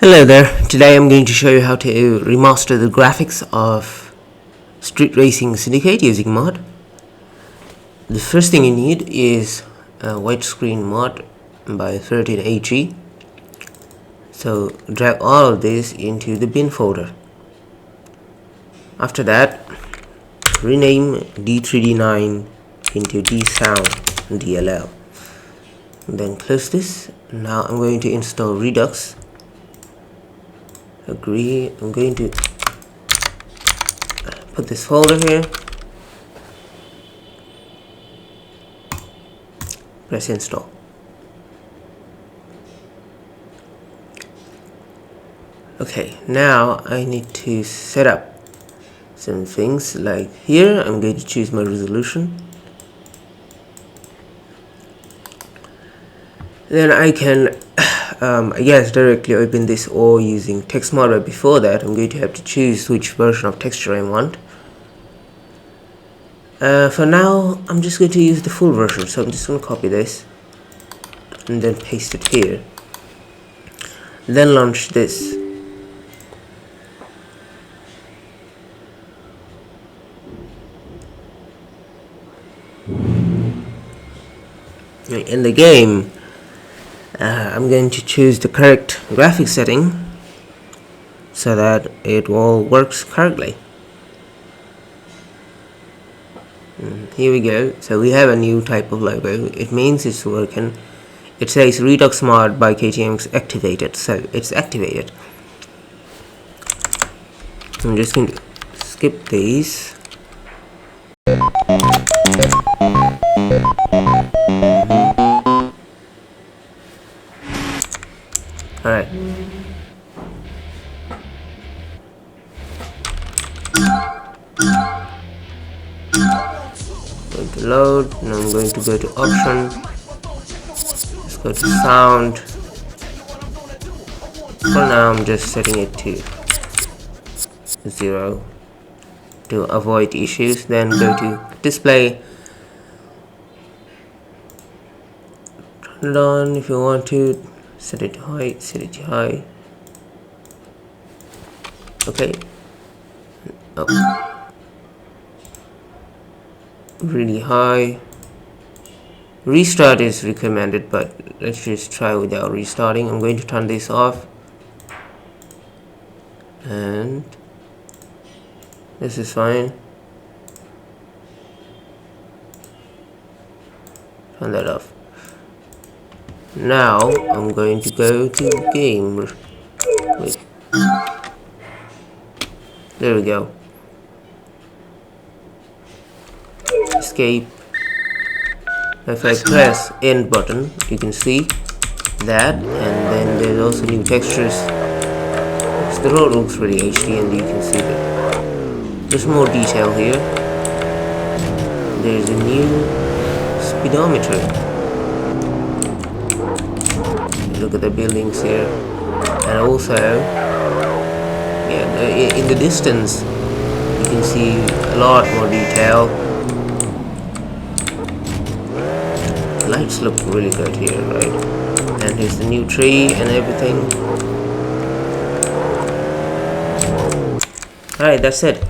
Hello there, today I'm going to show you how to remaster the graphics of Racing Syndicate using mod. The first thing you need is a widescreen mod by 13AG. So drag all of this into the bin folder. After that, rename D3D9 into DSound DLL. Then close this. Now I'm going to install Redux. Agree. I'm going to put this folder here, press install. Okay, now I need to set up some things. Like here I'm going to choose my resolution, then I can directly open this or using text model. Before that, I'm going to have to choose which version of texture I want. For now, I'm just going to use the full version, so I'm just going to copy this and then paste it here. Then launch this. In the game, I'm going to choose the correct graphics setting so that it all works correctly. Here we go. So we have a new type of logo. It means it's working. It says Redux mod by ktmx activated, so it's activated. I'm just going to skip these. Alright. Going to load. Now I'm going to go to option. Let's go to sound. For now I'm just setting it to 0 to avoid issues. Then go to display. Turn it on if you want to. Set it to high, set it to high. Okay. Oh. Really high. Restart is recommended, but let's just try without restarting. I'm going to turn this off. And this is fine. Turn that off. Now I'm going to go to game. Wait. There we go. Escape. If I press end button, you can see that, and then there's also new textures. The road looks really HD, and you can see that there's more detail here. There's a new speedometer. Look at the buildings here, and also in the distance you can see a lot more detail. Lights look really good here, right? And here's the new tree and everything. Alright, that's it.